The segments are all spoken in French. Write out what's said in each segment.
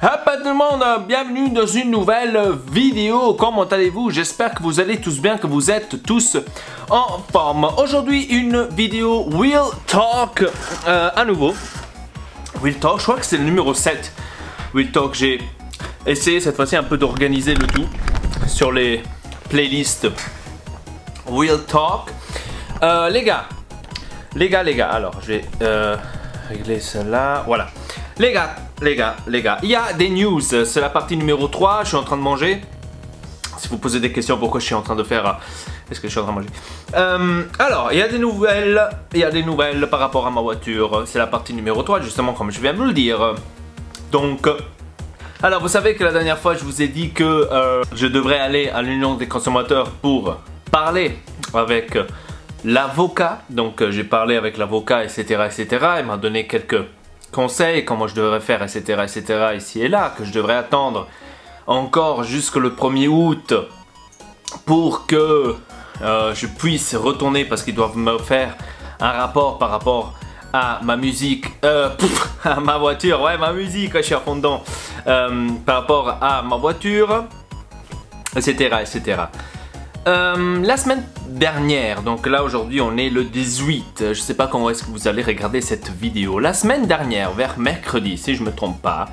Tout le monde, bienvenue dans une nouvelle vidéo. Comment allez-vous? J'espère que vous allez tous bien, que vous êtes tous en forme. Aujourd'hui, une vidéo Real Talk à nouveau. Real Talk, je crois que c'est le numéro 7. Real Talk, j'ai essayé cette fois-ci un peu d'organiser le tout sur les playlists Real Talk. Les gars, alors je vais régler cela, voilà. Les gars, il y a des news, c'est la partie numéro 3, je suis en train de manger. Si vous posez des questions, pourquoi je suis en train de faire... Est-ce que je suis en train de manger? Alors, il y a des nouvelles par rapport à ma voiture. C'est la partie numéro 3, justement, comme je viens de vous le dire. Donc... alors, vous savez que la dernière fois, je vous ai dit que je devrais aller à l'Union des consommateurs pour parler avec l'avocat. Donc, j'ai parlé avec l'avocat, etc., etc. Il m'a donné quelques conseils, comment je devrais faire, etc., ici et là, que je devrais attendre encore jusque le 1er août pour que je puisse retourner, parce qu'ils doivent me faire un rapport par rapport à ma musique, à ma voiture, ouais, ma musique, je suis à fond dedans, par rapport à ma voiture, etc., etc. La semaine dernière, donc là aujourd'hui on est le 18, je sais pas quand est-ce que vous allez regarder cette vidéo. La semaine dernière, vers mercredi si je me trompe pas,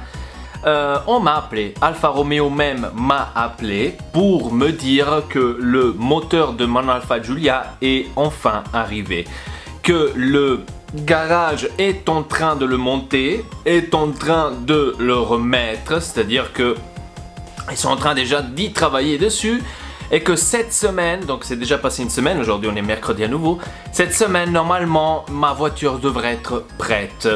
on m'a appelé, Alfa Romeo même m'a appelé pour me dire que le moteur de mon Alfa Giulia est enfin arrivé. Que le garage est en train de le monter, est en train de le remettre, c'est-à-dire que ils sont en train déjà d'y travailler dessus. Et que cette semaine, donc c'est déjà passé une semaine, aujourd'hui on est mercredi à nouveau, cette semaine normalement ma voiture devrait être prête.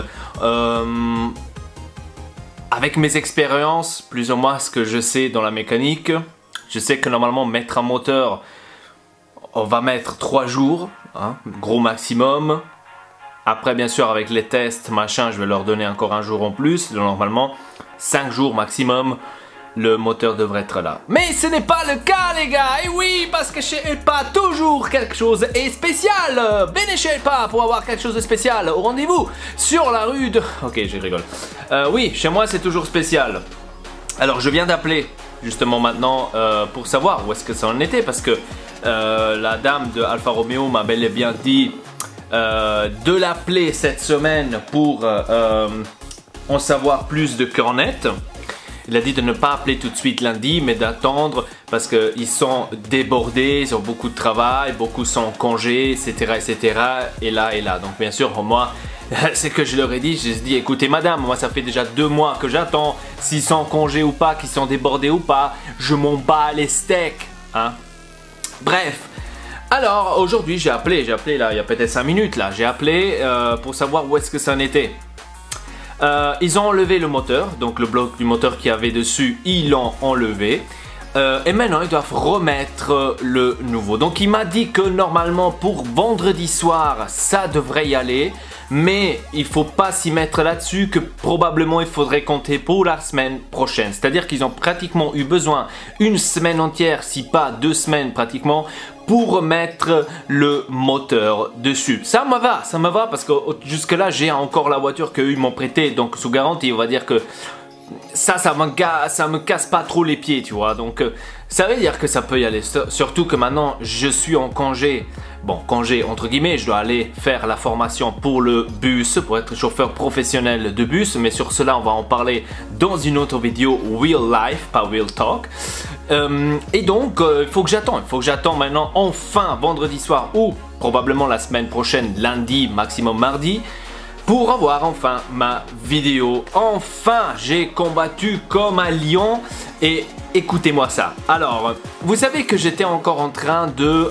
Avec mes expériences, plus ou moins ce que je sais dans la mécanique, je sais que normalement mettre un moteur, on va mettre 3 jours, hein, gros maximum. Après bien sûr avec les tests, machin, je vais leur donner encore un jour en plus, donc normalement 5 jours maximum. Le moteur devrait être là. Mais ce n'est pas le cas les gars. Et oui, parce que chez Elpa toujours quelque chose est spécial. Venez chez Elpa pour avoir quelque chose de spécial. Au rendez-vous sur la rue de... Ok, je rigole. Oui, chez moi c'est toujours spécial. Alors je viens d'appeler justement maintenant pour savoir où est-ce que ça en était. Parce que la dame de Alfa Romeo m'a bel et bien dit de l'appeler cette semaine pour en savoir plus de cornettes. Il a dit de ne pas appeler tout de suite lundi, mais d'attendre parce qu'ils sont débordés, ils ont beaucoup de travail, beaucoup sont en congé, etc., etc. Et là. Donc bien sûr, moi, c'est que je leur ai dit, j'ai dit, écoutez madame, moi ça fait déjà 2 mois que j'attends, s'ils sont en congé ou pas, qu'ils sont débordés ou pas, je m'en bats les steaks, hein. Bref. Alors aujourd'hui j'ai appelé là, il y a peut-être 5 minutes là, j'ai appelé pour savoir où est-ce que ça en était. Ils ont enlevé le moteur, donc le bloc du moteur qu'il y avait dessus, ils l'ont enlevé. Et maintenant ils doivent remettre le nouveau. Donc il m'a dit que normalement pour vendredi soir ça devrait y aller. Mais il ne faut pas s'y mettre là-dessus, que probablement il faudrait compter pour la semaine prochaine. C'est-à-dire qu'ils ont pratiquement eu besoin une semaine entière, si pas 2 semaines pratiquement, pour remettre le moteur dessus. Ça me va parce que jusque là j'ai encore la voiture qu'eux m'ont prêtée, donc sous garantie. On va dire que ça me casse pas trop les pieds, tu vois. Donc ça veut dire que ça peut y aller. Surtout que maintenant je suis en congé. Bon, congé entre guillemets, je dois aller faire la formation pour le bus, pour être chauffeur professionnel de bus. Mais sur cela, on va en parler dans une autre vidéo Real Life, pas Real Talk. Et donc, il faut que j'attends maintenant enfin vendredi soir ou probablement la semaine prochaine, lundi, maximum mardi, pour avoir enfin ma vidéo. Enfin, j'ai combattu comme un lion et écoutez-moi ça. Alors, vous savez que j'étais encore en train de...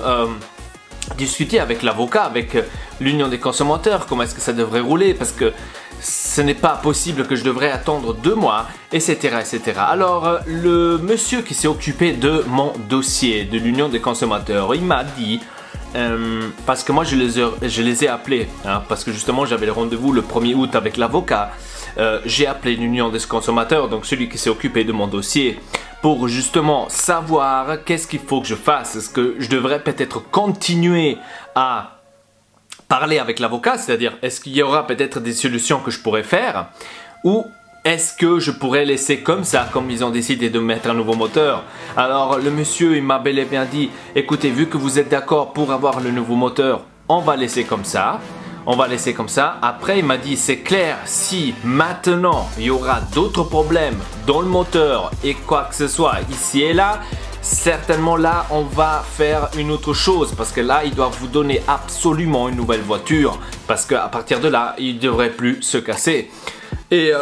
discuter avec l'avocat, avec l'Union des consommateurs, comment est-ce que ça devrait rouler, parce que ce n'est pas possible que je devrais attendre 2 mois, etc., etc. Alors, le monsieur qui s'est occupé de mon dossier de l'Union des consommateurs, il m'a dit, parce que moi je les ai appelés, hein, parce que justement j'avais le rendez-vous le 1er août avec l'avocat, j'ai appelé l'Union des consommateurs, donc celui qui s'est occupé de mon dossier, pour justement savoir qu'est-ce qu'il faut que je fasse. Est-ce que je devrais peut-être continuer à parler avec l'avocat, c'est-à-dire est-ce qu'il y aura peut-être des solutions que je pourrais faire, ou est-ce que je pourrais laisser comme ça, comme ils ont décidé de mettre un nouveau moteur? Alors le monsieur il m'a bel et bien dit, écoutez, vu que vous êtes d'accord pour avoir le nouveau moteur, on va laisser comme ça. On va laisser comme ça. Après, il m'a dit, c'est clair, si maintenant il y aura d'autres problèmes dans le moteur et quoi que ce soit ici et là, certainement là, on va faire une autre chose parce que là, ils doivent vous donner absolument une nouvelle voiture parce qu'à partir de là, il ne devrait plus se casser. Et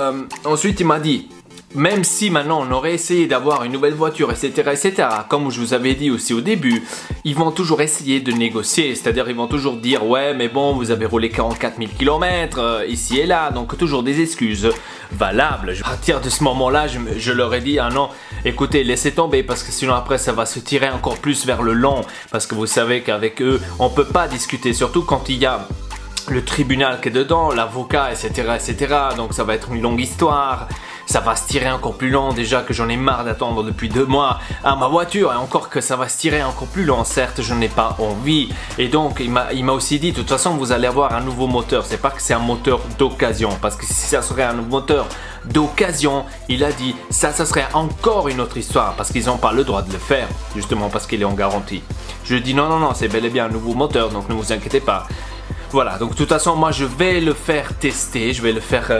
ensuite, il m'a dit, même si maintenant on aurait essayé d'avoir une nouvelle voiture, etc., comme je vous avais dit aussi au début, ils vont toujours essayer de négocier. C'est-à-dire ils vont toujours dire, ouais, mais bon, vous avez roulé 44 000 km ici et là. Donc toujours des excuses valables. À partir de ce moment-là, je leur ai dit, ah non, écoutez, laissez tomber parce que sinon après ça va se tirer encore plus vers le long. Parce que vous savez qu'avec eux, on ne peut pas discuter, surtout quand il y a le tribunal qui est dedans, l'avocat, etc. Donc ça va être une longue histoire. Ça va se tirer encore plus long, déjà que j'en ai marre d'attendre depuis 2 mois à ma voiture et encore que ça va se tirer encore plus long, certes je n'ai pas envie. Et donc il m'a aussi dit, de toute façon vous allez avoir un nouveau moteur, c'est pas que c'est un moteur d'occasion, parce que si ça serait un moteur d'occasion, il a dit, ça serait encore une autre histoire, parce qu'ils n'ont pas le droit de le faire, justement parce qu'il est en garantie. Je lui ai dit non, c'est bel et bien un nouveau moteur, donc ne vous inquiétez pas. Voilà, donc de toute façon moi je vais le faire tester, je vais le faire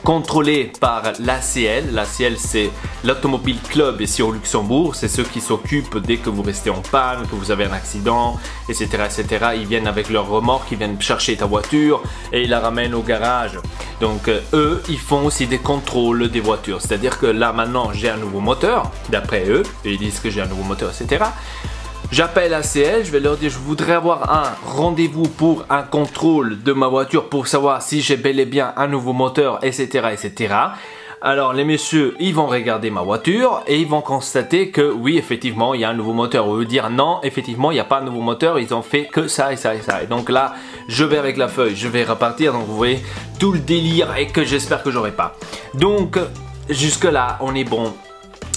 contrôlé par l'ACL. L'ACL c'est l'Automobile Club ici au Luxembourg. C'est ceux qui s'occupent dès que vous restez en panne, que vous avez un accident, etc. Ils viennent avec leur remorque, ils viennent chercher ta voiture et ils la ramènent au garage. Donc eux, ils font aussi des contrôles des voitures. C'est-à-dire que là maintenant j'ai un nouveau moteur, d'après eux, et ils disent que j'ai un nouveau moteur, etc. J'appelle ACL, je vais leur dire je voudrais avoir un rendez-vous pour un contrôle de ma voiture pour savoir si j'ai bel et bien un nouveau moteur, etc. Alors les messieurs, ils vont regarder ma voiture et ils vont constater que oui, effectivement, il y a un nouveau moteur. Ou veut dire non, effectivement, il n'y a pas un nouveau moteur, ils ont fait que ça et ça et ça. Et donc là, je vais avec la feuille, je vais repartir. Donc vous voyez tout le délire et que j'espère que j'aurai pas. Donc jusque là, on est bon.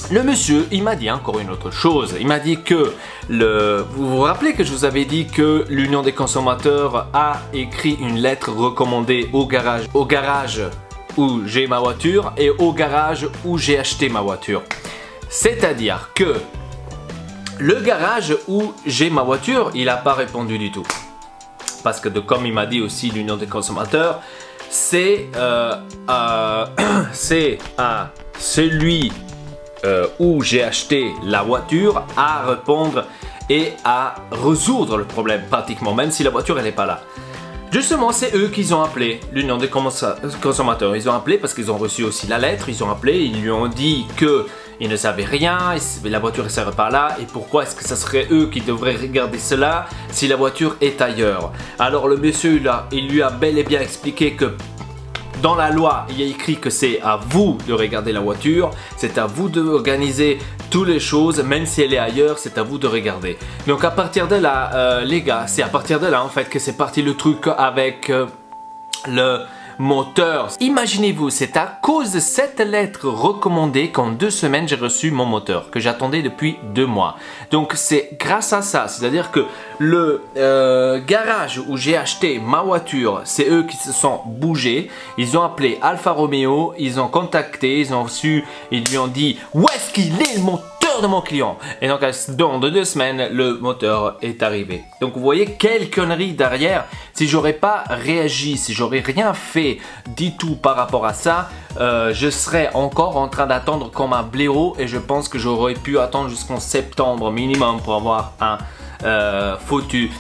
Le monsieur, il m'a dit encore une autre chose. Il m'a dit que vous vous rappelez que je vous avais dit que l'Union des consommateurs a écrit une lettre recommandée au garage où j'ai ma voiture et au garage où j'ai acheté ma voiture. C'est-à-dire que le garage où j'ai ma voiture, il n'a pas répondu du tout. Parce que comme il m'a dit aussi l'Union des consommateurs, c'est à celui où j'ai acheté la voiture à répondre et à résoudre le problème pratiquement, même si la voiture elle n'est pas là. Justement, c'est eux qui ont appelé l'Union des consommateurs. Ils ont appelé parce qu'ils ont reçu aussi la lettre, ils ont appelé, ils lui ont dit qu'ils ne savaient rien, la voiture ne serait pas là et pourquoi est-ce que ce serait eux qui devraient regarder cela si la voiture est ailleurs. Alors le monsieur là, il lui a bel et bien expliqué que dans la loi, il y a écrit que c'est à vous de regarder la voiture, c'est à vous d'organiser toutes les choses, même si elle est ailleurs, c'est à vous de regarder. Donc à partir de là, les gars, c'est à partir de là en fait que c'est parti le truc avec le moteur. Imaginez-vous, c'est à cause de cette lettre recommandée qu'en 2 semaines j'ai reçu mon moteur que j'attendais depuis 2 mois. Donc c'est grâce à ça, c'est-à-dire que le garage où j'ai acheté ma voiture, c'est eux qui se sont bougés. Ils ont appelé Alfa Romeo, ils ont contacté, ils lui ont dit où est-ce qu'il est le moteur de mon client. Et donc dans 2 semaines, le moteur est arrivé. Donc vous voyez quelle connerie derrière. Si j'aurais pas réagi, si j'aurais rien fait du tout par rapport à ça, je serais encore en train d'attendre comme un blaireau et je pense que j'aurais pu attendre jusqu'en septembre minimum pour avoir un foutu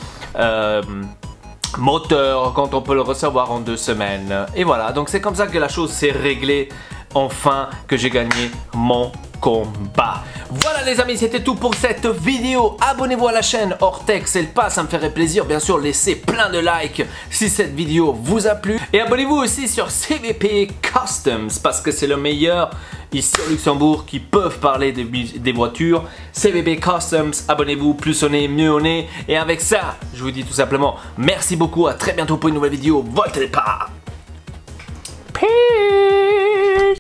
moteur quand on peut le recevoir en 2 semaines. Et voilà, donc c'est comme ça que la chose s'est réglée. Enfin que j'ai gagné mon combat. Voilà les amis, c'était tout pour cette vidéo. Abonnez-vous à la chaîne Ortex et le pas, ça me ferait plaisir. Bien sûr, laissez plein de likes si cette vidéo vous a plu. Et abonnez-vous aussi sur CVP Customs parce que c'est le meilleur ici au Luxembourg qui peuvent parler des voitures. CVP Customs, abonnez-vous, plus on est, mieux on est. Et avec ça, je vous dis tout simplement merci beaucoup, à très bientôt pour une nouvelle vidéo. Voltez les pas.